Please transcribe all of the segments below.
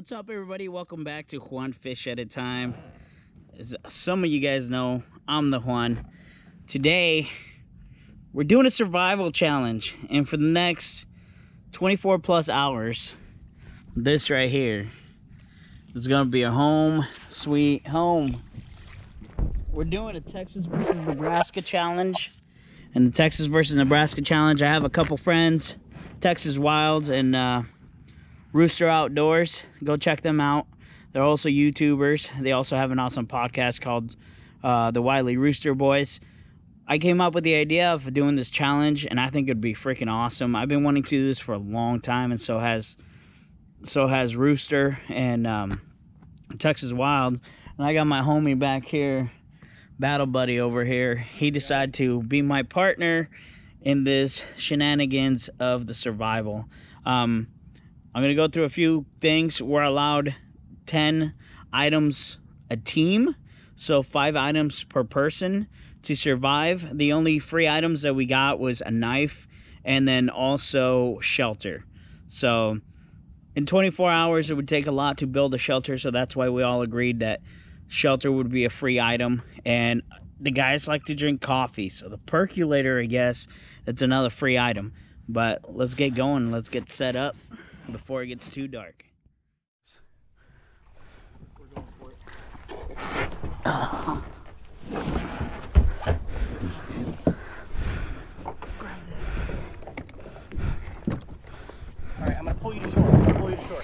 What's up, everybody? Welcome back to Juan Fish at a Time. As some of you guys know, I'm the Juan. Today, we're doing a survival challenge, and for the next 24 plus hours, this right here is gonna be a home sweet home. We're doing a Texas versus Nebraska challenge. And the Texas versus Nebraska challenge, I have a couple friends, Texas Wilds and Rooster Outdoors. Go check them out. They're also YouTubers. They also have an awesome podcast called the Wiley Rooster Boys. I came up with the idea of doing this challenge, and I think it'd be freaking awesome. I've been wanting to do this for a long time, and so has Rooster and Texas Wild. And I got my homie back here, Battle Buddy over here. He decided to be my partner in this shenanigans of the survival. I'm going to go through a few things. We're allowed 10 items a team, so 5 items per person to survive. The only free items that we got was a knife and then also shelter. So in 24 hours, it would take a lot to build a shelter, so that's why we all agreed that shelter would be a free item. And the guys like to drink coffee, so the percolator, I guess, that's another free item. But let's get going. Let's get set up before it gets too dark. We're going for it. Alright, I'm gonna pull you to shore.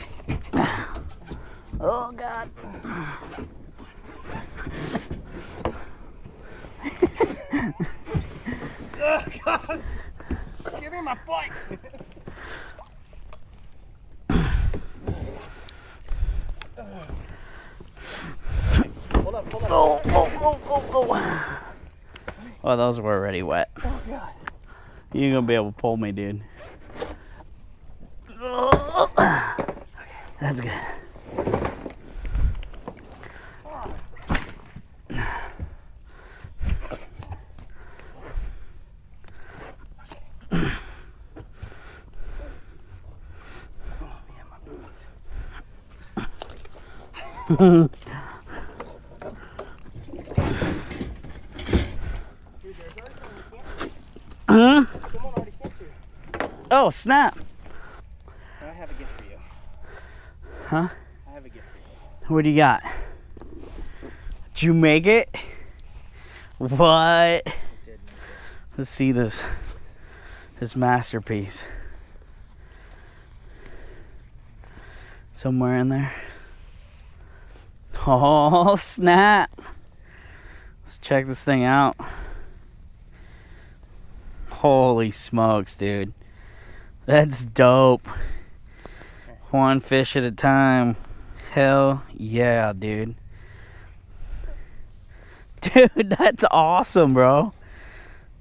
Oh, God. Oh, God! Give me my foot! Hold up. Oh. Oh, those were already wet. Oh, God. You ain't gonna be able to pull me, dude. That's good. Huh? Someone already came to you. Oh, snap. I have a gift for you. Huh? I have a gift for you. What do you got? Did you make it? What? Did make it. Let's see this masterpiece. Somewhere in there. Oh, snap. Let's check this thing out. Holy smokes, dude. That's dope. One fish at a time. Hell yeah, dude. Dude, that's awesome, bro.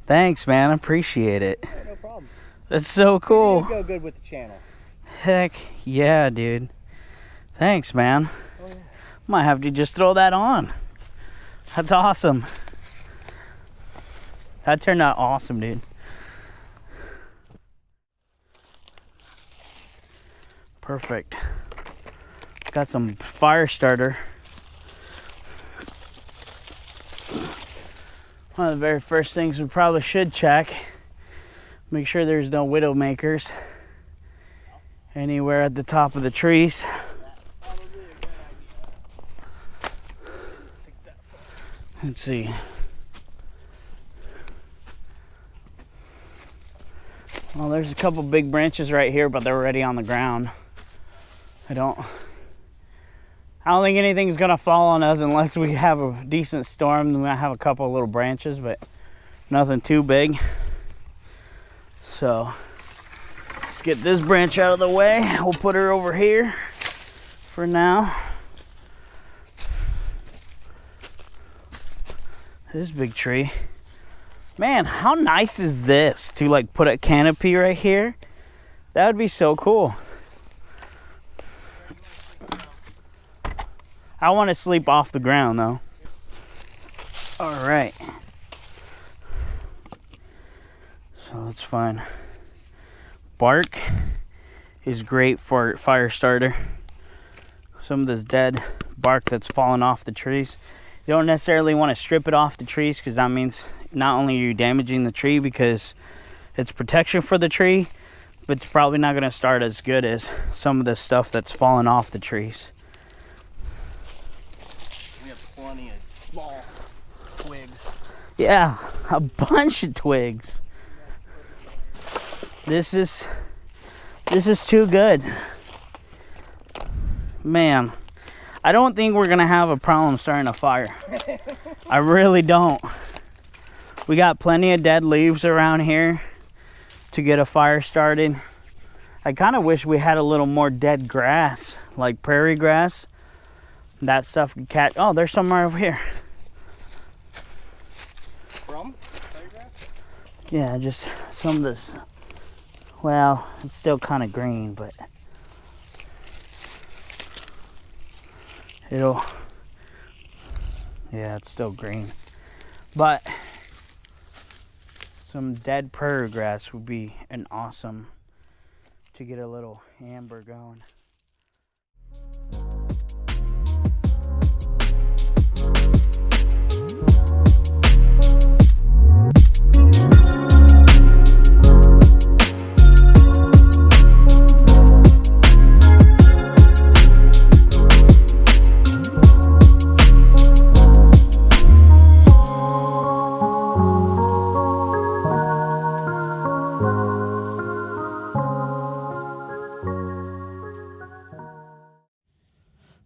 Thanks, man. I appreciate it. Yeah, no problem. That's so cool. You go good with the channel. Heck yeah, dude. Thanks, man. Oh, yeah. Might have to just throw that on. That's awesome. That turned out awesome, dude. Perfect. Got some fire starter. One of the very first things we probably should check. Make sure there's no widow makers anywhere at the top of the trees. Let's see. Well, there's a couple big branches right here, but they're already on the ground. I don't think anything's gonna fall on us unless we have a decent storm. We might have a couple of little branches, but nothing too big. So let's get this branch out of the way. We'll put her over here for now. This big tree. Man, how nice is this to like put a canopy right here? That would be so cool. I want to sleep off the ground though. All right. So that's fine. Bark is great for fire starter. some of this dead bark that's fallen off the trees. You don't necessarily want to strip it off the trees, because that means not only are you damaging the tree because it's protection for the tree, but it's probably not going to start as good as some of the stuff that's fallen off the trees. We have plenty of small twigs. Yeah, a bunch of twigs. This is too good. Man, I don't think we're gonna have a problem starting a fire. I really don't. We got plenty of dead leaves around here to get a fire started. I kind of wish we had a little more dead grass, like prairie grass. That stuff could catch. Oh, there's some right over here. From prairie grass? Yeah, just some of this. Well, it's still kind of green, but yeah, it's still green. But some dead prairie grass would be an awesome to get a little amber going.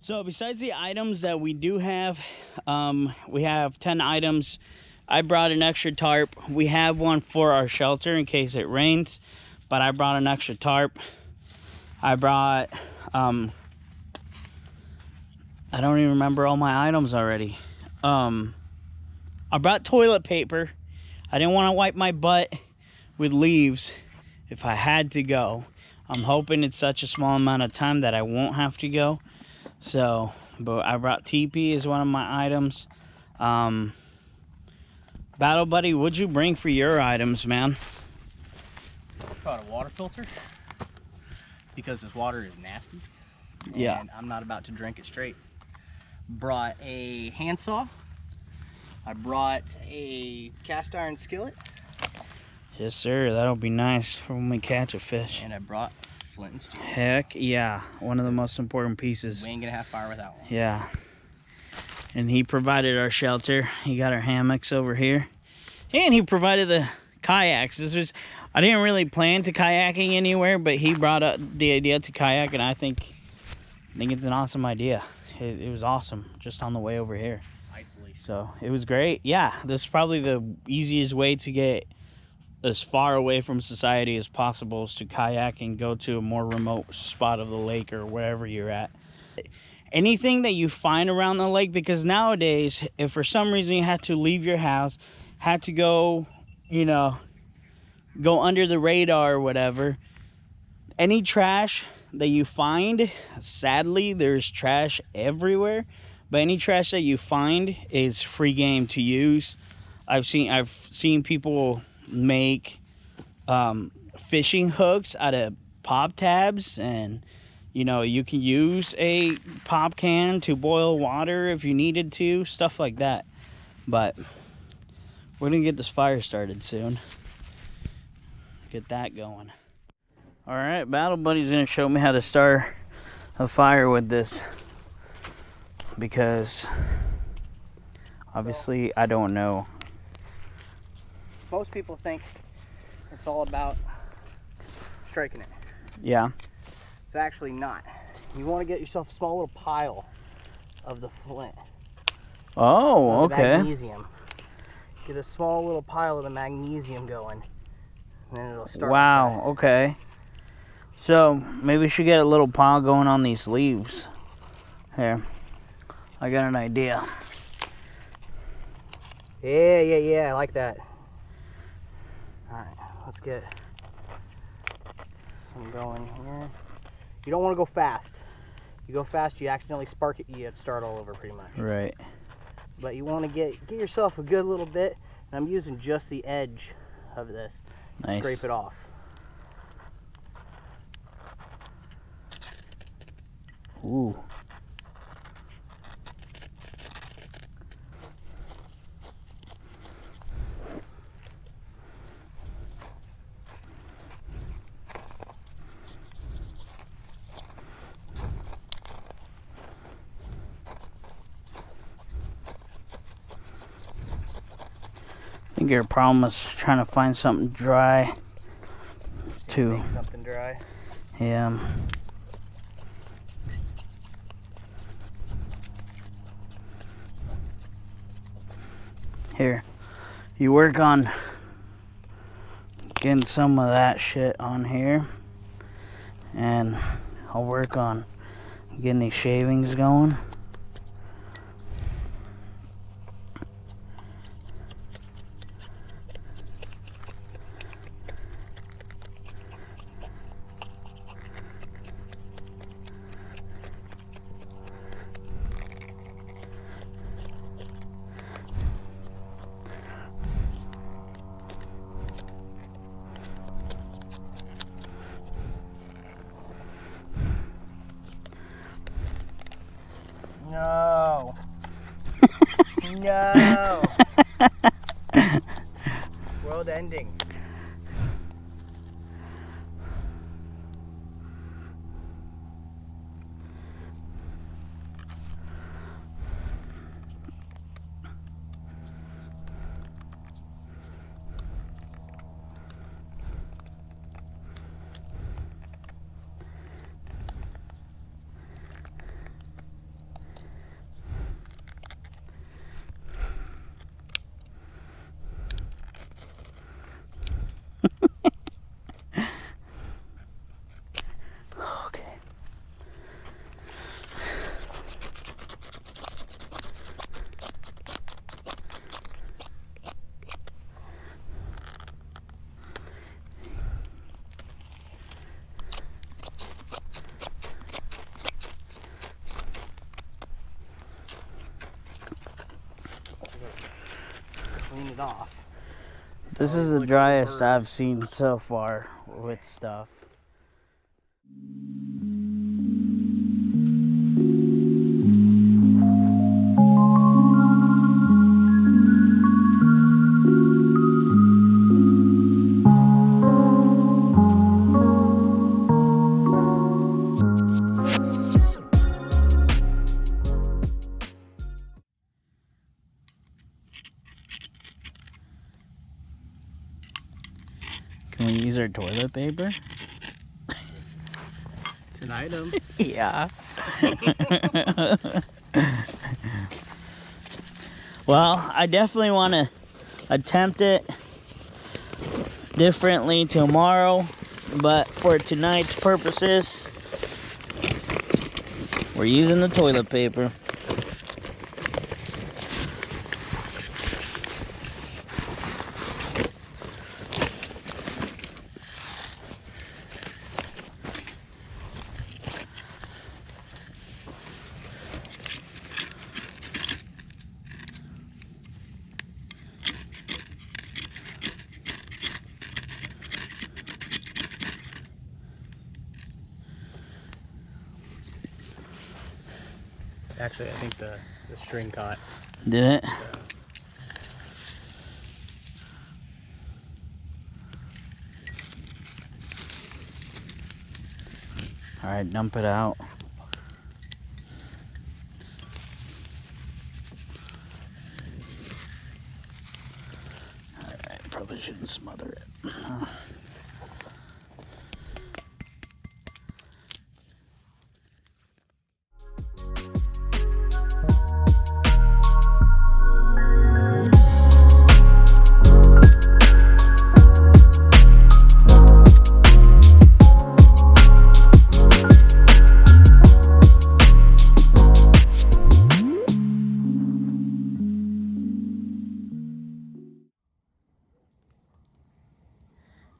So besides the items that we do have, we have 10 items. I brought an extra tarp. We have one for our shelter in case it rains, but I brought an extra tarp. I brought, I don't even remember all my items already. I brought toilet paper. I didn't want to wipe my butt with leaves if I had to go. I'm hoping it's such a small amount of time that I won't have to go. So, but I brought teepee as one of my items. Battle Buddy, what'd you bring for your items, man? Brought a water filter because this water is nasty. Yeah. And I'm not about to drink it straight. Brought a handsaw. I brought a cast iron skillet. Yes, sir. That'll be nice for when we catch a fish. And I brought flint and steel. Heck yeah. One of the most important pieces. We ain't gonna have fire without one. Yeah. And he provided our shelter. He got our hammocks over here. And he provided the kayaks. I didn't really plan to kayaking anywhere, but he brought up the idea to kayak, and I think it's an awesome idea. It was awesome just on the way over here. Isolation. So it was great. Yeah, this is probably the easiest way to get as far away from society as possible, is to kayak and go to a more remote spot of the lake or wherever you're at. Anything that you find around the lake, because nowadays, if for some reason you had to leave your house, had to go, go under the radar or whatever, any trash that you find, sadly, there's trash everywhere, but any trash that you find is free game to use. I've seen people make fishing hooks out of pop tabs, and you can use a pop can to boil water if you needed to, stuff like that. But we're gonna get this fire started soon, get that going. All right, Battle Buddy's gonna show me how to start a fire with this, because obviously I don't know. Most people think it's all about striking it. Yeah. It's actually not. You want to get yourself a small little pile of the flint. Oh, of the okay. Magnesium. Get a small little pile of the magnesium going, and then it'll start. Wow, okay. So maybe we should get a little pile going on these leaves. Here, I got an idea. Yeah, I like that. Alright, let's get some going here. You don't want to go fast. You go fast, you accidentally spark it, you have to start all over pretty much. Right. But you want to get yourself a good little bit, and I'm using just the edge of this. Nice. Scrape it off. Ooh. think your problem is trying to find something dry to Make something dry. Yeah. Here, you work on getting some of that shit on here, and I'll work on getting these shavings going. No. No. World ending. Okay. Clean it off. This Always is the look for driest birds. I've seen so far with stuff. Can we use our toilet paper? It's an item. Yeah. Well, I definitely want to attempt it differently tomorrow, but for tonight's purposes, we're using the toilet paper. Actually, I think the string caught. Did it? All right, dump it out. All right, probably shouldn't smother it.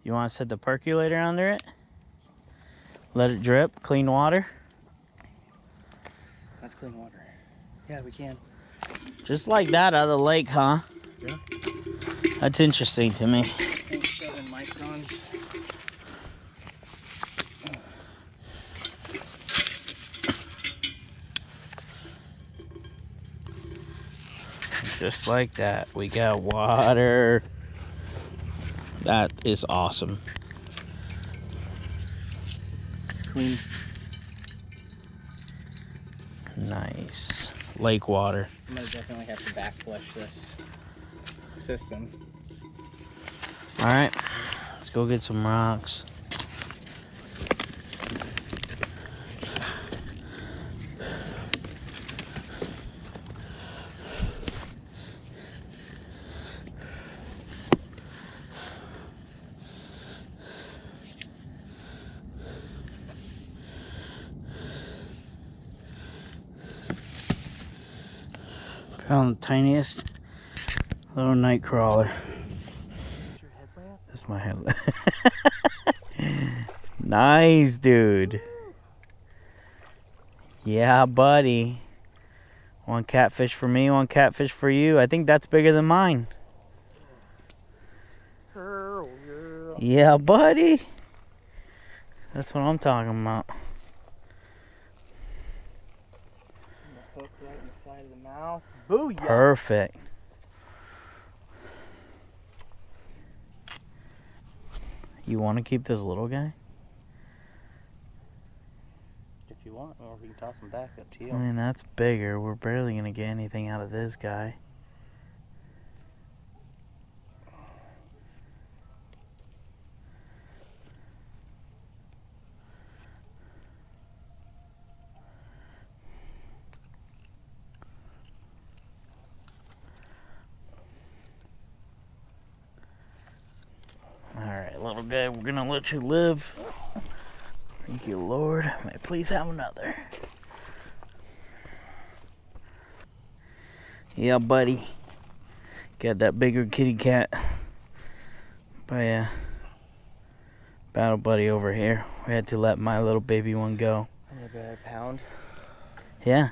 You want to set the percolator under it? Let it drip, clean water? That's clean water. Yeah, we can. Just like that out of the lake, huh? Yeah. That's interesting to me. 7 microns. Just like that, we got water. That is awesome. Clean. Nice. Lake water. I'm gonna definitely have to back flush this system. Alright, let's go get some rocks. Found the tiniest little night crawler. Your headlamp? That's my headlamp. Nice, dude. Yeah, buddy. One catfish for me, one catfish for you. I think that's bigger than mine. Girl. Yeah, buddy. That's what I'm talking about. The hook right in the side of the mouth. Booyah! Perfect. You want to keep this little guy? If you want, or we can toss them back, up to you. I mean, that's bigger. We're barely going to get anything out of this guy. Alright, little guy, we're gonna let you live. Thank you, Lord. May I please have another. Yeah, buddy. Got that bigger kitty cat by a battle buddy over here. We had to let my little baby one go. Maybe a pound. Yeah.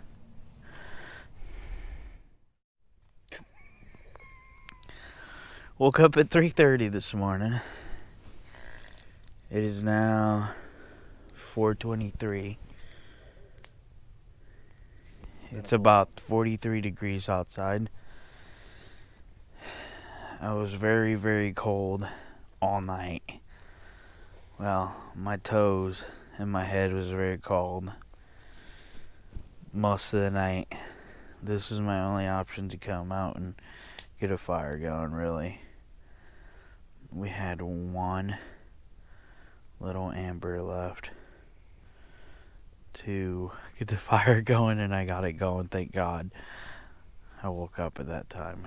Woke up at 3:30 this morning. It is now 4:23. It's about 43 degrees outside. I was very, very cold all night. Well, my toes and my head was very cold most of the night. This was my only option to come out and get a fire going, really. We had one little amber left to get the fire going, and I got it going, thank God. I woke up at that time.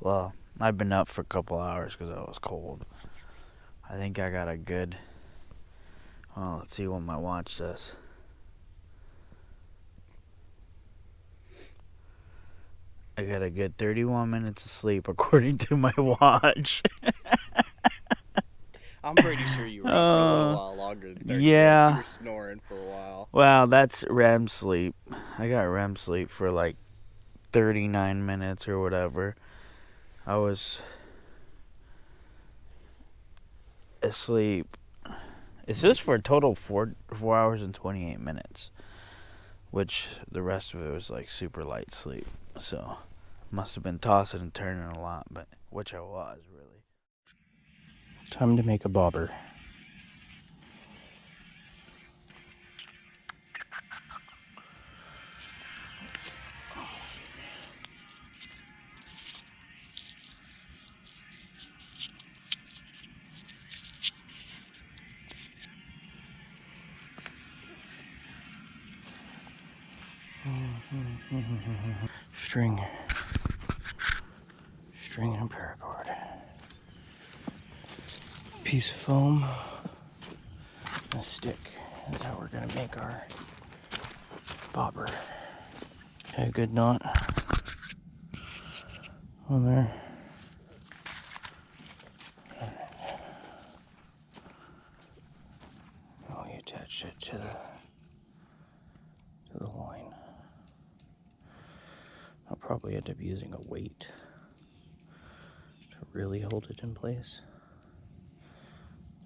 Well, I've been up for a couple hours because I was cold. I think I got a good, well, let's see what my watch says. I got a good 31 minutes of sleep according to my watch. I'm pretty sure you were up for a little while longer than 30 yeah. minutes. You were snoring for a while. Well, that's REM sleep. I got REM sleep for like 39 minutes or whatever. I was asleep. It's just for a total of 4 hours and 28 minutes. Which the rest of it was like super light sleep. So, must have been tossing and turning a lot, but which I was, really. Time to make a bobber. String and paracord. Piece of foam and a stick. That's how we're gonna make our bobber. Okay, good knot on there. Oh, we attached it to the loin. I'll probably end up using a weight to really hold it in place.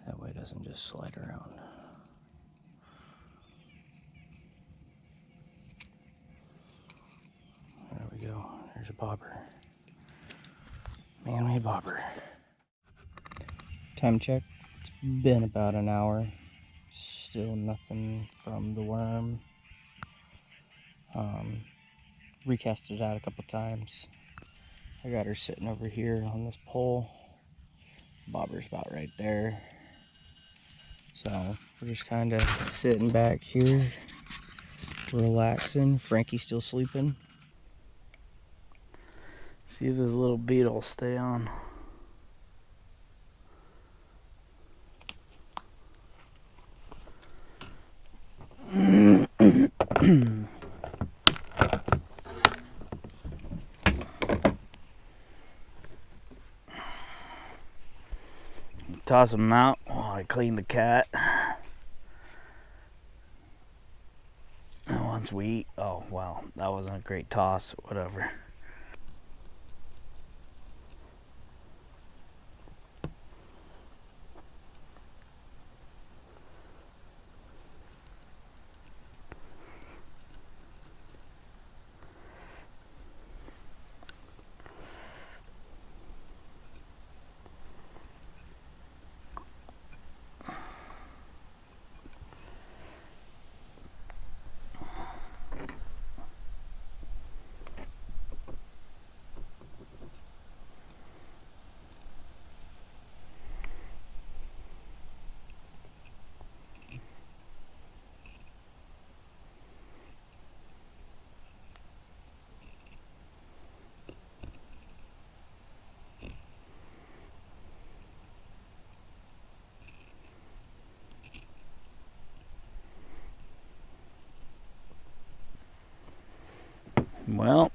That way it doesn't just slide around. There we go. There's a bobber. Man-made bobber. Time check. It's been about an hour. Still nothing from the worm. Recast it out a couple times. I got her sitting over here on this pole. Bobber's about right there. So we're just kind of sitting back here, relaxing. Frankie's still sleeping. See if this little beetle stay on. Toss them out while I clean the cat. And once we eat, oh well, that wasn't a great toss, whatever. Well,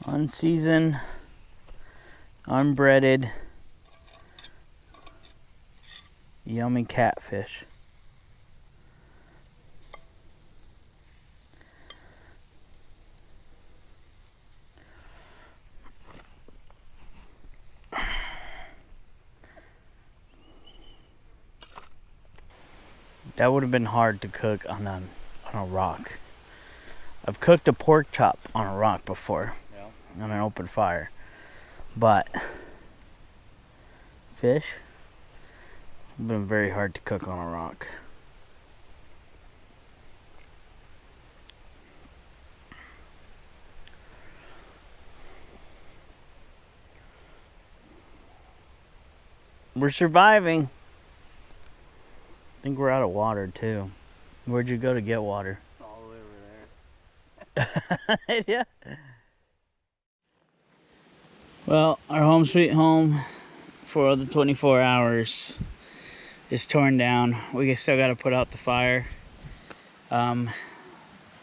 unseasoned, unbreaded, yummy catfish. That would have been hard to cook on a rock. I've cooked a pork chop on a rock before, on an open fire, but fish would have been very hard to cook on a rock. We're surviving. I think we're out of water too. Where'd you go to get water? All the way over there. Yeah. Well, our home sweet home for the 24 hours is torn down. We still got to put out the fire. Well,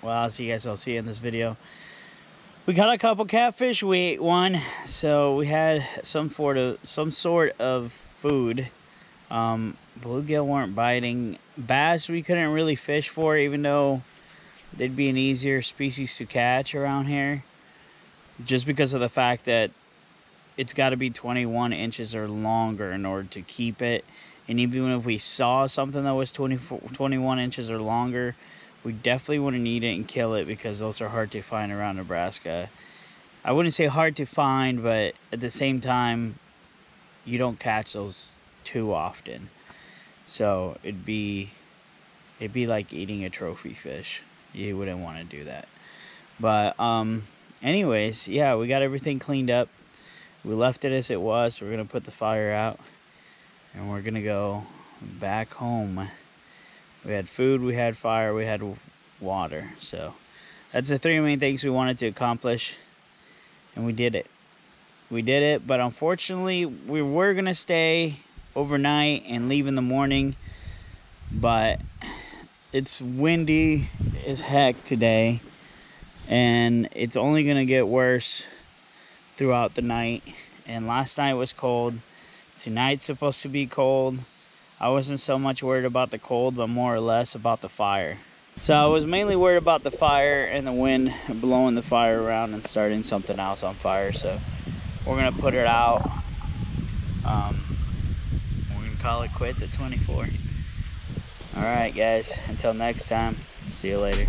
as you guys will see in this video, we got a couple catfish. We ate one, so we had some sort of food. Bluegill weren't biting. Bass we couldn't really fish for, even though they'd be an easier species to catch around here, just because of the fact that it's got to be 21 inches or longer in order to keep it. And even if we saw something that was 21 inches or longer, we definitely wouldn't eat it and kill it, because those are hard to find around Nebraska. I wouldn't say hard to find, but at the same time, you don't catch those too often. So it'd be like eating a trophy fish. You wouldn't want to do that. But anyways, yeah, we got everything cleaned up. We left it as it was. We're gonna put the fire out, and we're gonna go back home. We had food, we had fire, we had water. So that's the three main things we wanted to accomplish, and we did it. We did it, but unfortunately, we were gonna stay overnight and leave in the morning, but it's windy as heck today, and it's only gonna get worse throughout the night. And last night was cold. Tonight's supposed to be cold. I wasn't so much worried about the cold, but more or less about the fire. So I was mainly worried about the fire and the wind blowing the fire around and starting something else on fire. So we're gonna put it out. We're gonna call it quits at 24. All right, guys. Until next time. See you later.